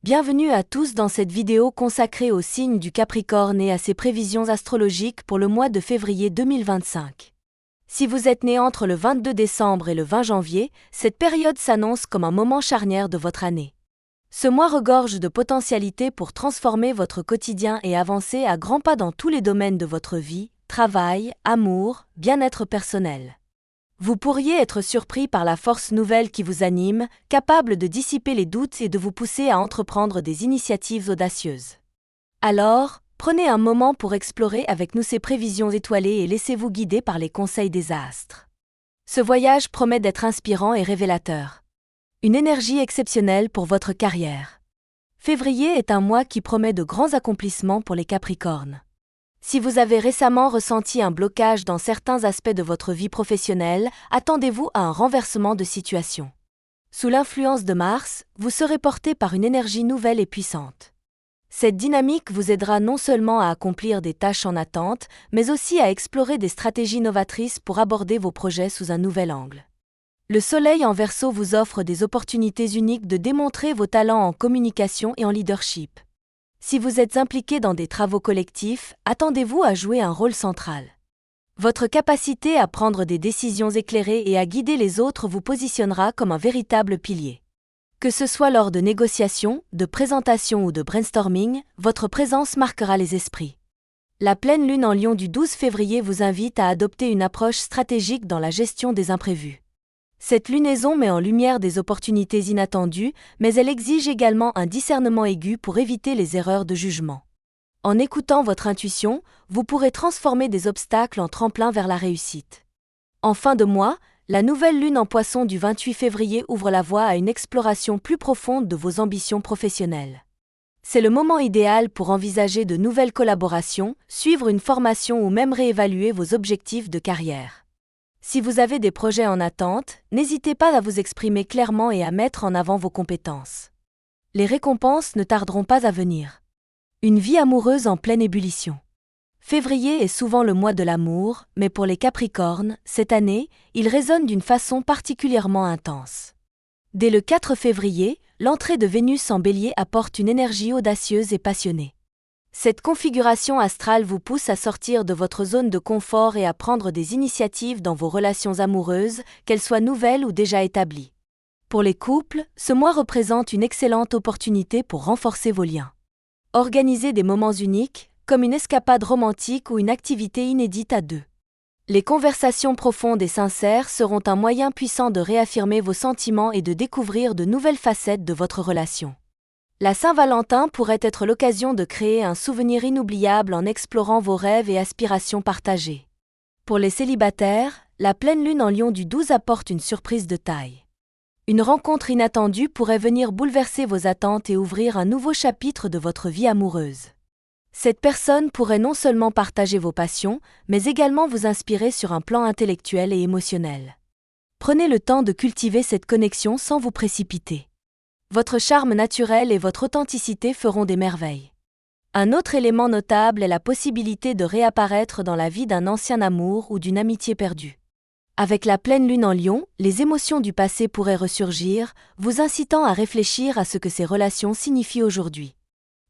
Bienvenue à tous dans cette vidéo consacrée au signe du Capricorne et à ses prévisions astrologiques pour le mois de février 2025. Si vous êtes né entre le 22 décembre et le 20 janvier, cette période s'annonce comme un moment charnière de votre année. Ce mois regorge de potentialités pour transformer votre quotidien et avancer à grands pas dans tous les domaines de votre vie, travail, amour, bien-être personnel. Vous pourriez être surpris par la force nouvelle qui vous anime, capable de dissiper les doutes et de vous pousser à entreprendre des initiatives audacieuses. Alors, prenez un moment pour explorer avec nous ces prévisions étoilées et laissez-vous guider par les conseils des astres. Ce voyage promet d'être inspirant et révélateur. Une énergie exceptionnelle pour votre carrière. Février est un mois qui promet de grands accomplissements pour les Capricornes. Si vous avez récemment ressenti un blocage dans certains aspects de votre vie professionnelle, attendez-vous à un renversement de situation. Sous l'influence de Mars, vous serez porté par une énergie nouvelle et puissante. Cette dynamique vous aidera non seulement à accomplir des tâches en attente, mais aussi à explorer des stratégies novatrices pour aborder vos projets sous un nouvel angle. Le Soleil en Verseau vous offre des opportunités uniques de démontrer vos talents en communication et en leadership. Si vous êtes impliqué dans des travaux collectifs, attendez-vous à jouer un rôle central. Votre capacité à prendre des décisions éclairées et à guider les autres vous positionnera comme un véritable pilier. Que ce soit lors de négociations, de présentations ou de brainstorming, votre présence marquera les esprits. La pleine lune en Lion du 12 février vous invite à adopter une approche stratégique dans la gestion des imprévus. Cette lunaison met en lumière des opportunités inattendues, mais elle exige également un discernement aigu pour éviter les erreurs de jugement. En écoutant votre intuition, vous pourrez transformer des obstacles en tremplin vers la réussite. En fin de mois, la nouvelle lune en Poisson du 28 février ouvre la voie à une exploration plus profonde de vos ambitions professionnelles. C'est le moment idéal pour envisager de nouvelles collaborations, suivre une formation ou même réévaluer vos objectifs de carrière. Si vous avez des projets en attente, n'hésitez pas à vous exprimer clairement et à mettre en avant vos compétences. Les récompenses ne tarderont pas à venir. Une vie amoureuse en pleine ébullition. Février est souvent le mois de l'amour, mais pour les Capricornes, cette année, il résonne d'une façon particulièrement intense. Dès le 4 février, l'entrée de Vénus en Bélier apporte une énergie audacieuse et passionnée. Cette configuration astrale vous pousse à sortir de votre zone de confort et à prendre des initiatives dans vos relations amoureuses, qu'elles soient nouvelles ou déjà établies. Pour les couples, ce mois représente une excellente opportunité pour renforcer vos liens. Organisez des moments uniques, comme une escapade romantique ou une activité inédite à deux. Les conversations profondes et sincères seront un moyen puissant de réaffirmer vos sentiments et de découvrir de nouvelles facettes de votre relation. La Saint-Valentin pourrait être l'occasion de créer un souvenir inoubliable en explorant vos rêves et aspirations partagées. Pour les célibataires, la pleine lune en Lion du 12 apporte une surprise de taille. Une rencontre inattendue pourrait venir bouleverser vos attentes et ouvrir un nouveau chapitre de votre vie amoureuse. Cette personne pourrait non seulement partager vos passions, mais également vous inspirer sur un plan intellectuel et émotionnel. Prenez le temps de cultiver cette connexion sans vous précipiter. Votre charme naturel et votre authenticité feront des merveilles. Un autre élément notable est la possibilité de réapparaître dans la vie d'un ancien amour ou d'une amitié perdue. Avec la pleine lune en Lion, les émotions du passé pourraient ressurgir, vous incitant à réfléchir à ce que ces relations signifient aujourd'hui.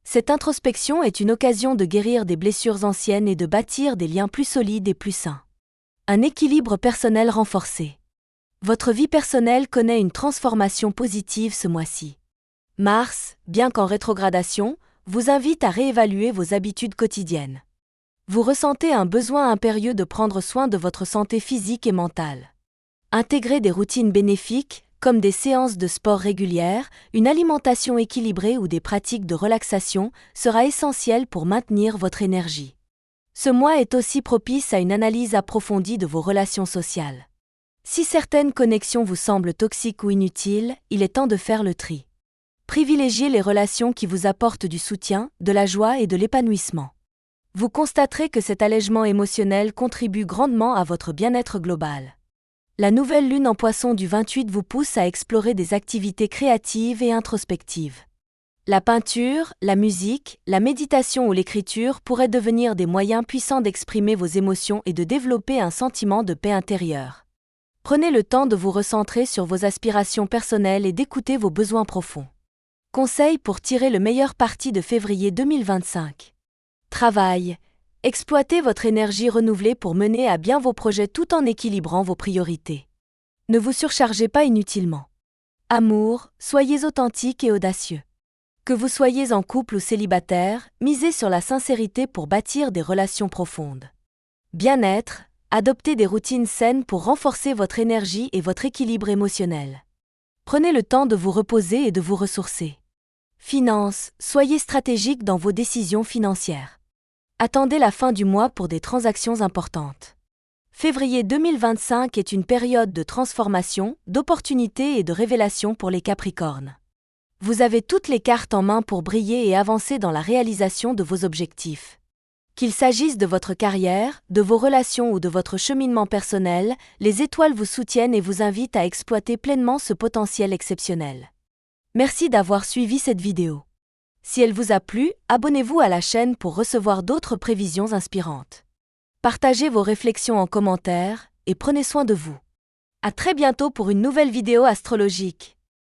Cette introspection est une occasion de guérir des blessures anciennes et de bâtir des liens plus solides et plus sains. Un équilibre personnel renforcé. Votre vie personnelle connaît une transformation positive ce mois-ci. Mars, bien qu'en rétrogradation, vous invite à réévaluer vos habitudes quotidiennes. Vous ressentez un besoin impérieux de prendre soin de votre santé physique et mentale. Intégrez des routines bénéfiques, comme des séances de sport régulières, une alimentation équilibrée ou des pratiques de relaxation, sera essentiel pour maintenir votre énergie. Ce mois est aussi propice à une analyse approfondie de vos relations sociales. Si certaines connexions vous semblent toxiques ou inutiles, il est temps de faire le tri. Privilégiez les relations qui vous apportent du soutien, de la joie et de l'épanouissement. Vous constaterez que cet allègement émotionnel contribue grandement à votre bien-être global. La nouvelle lune en Poisson du 28 vous pousse à explorer des activités créatives et introspectives. La peinture, la musique, la méditation ou l'écriture pourraient devenir des moyens puissants d'exprimer vos émotions et de développer un sentiment de paix intérieure. Prenez le temps de vous recentrer sur vos aspirations personnelles et d'écouter vos besoins profonds. Conseils pour tirer le meilleur parti de février 2025. Travail. Exploitez votre énergie renouvelée pour mener à bien vos projets tout en équilibrant vos priorités. Ne vous surchargez pas inutilement. Amour, soyez authentique et audacieux. Que vous soyez en couple ou célibataire, misez sur la sincérité pour bâtir des relations profondes. Bien-être, adoptez des routines saines pour renforcer votre énergie et votre équilibre émotionnel. Prenez le temps de vous reposer et de vous ressourcer. Finances, soyez stratégique dans vos décisions financières. Attendez la fin du mois pour des transactions importantes. Février 2025 est une période de transformation, d'opportunités et de révélation pour les Capricornes. Vous avez toutes les cartes en main pour briller et avancer dans la réalisation de vos objectifs. Qu'il s'agisse de votre carrière, de vos relations ou de votre cheminement personnel, les étoiles vous soutiennent et vous invitent à exploiter pleinement ce potentiel exceptionnel. Merci d'avoir suivi cette vidéo. Si elle vous a plu, abonnez-vous à la chaîne pour recevoir d'autres prévisions inspirantes. Partagez vos réflexions en commentaire et prenez soin de vous. À très bientôt pour une nouvelle vidéo astrologique.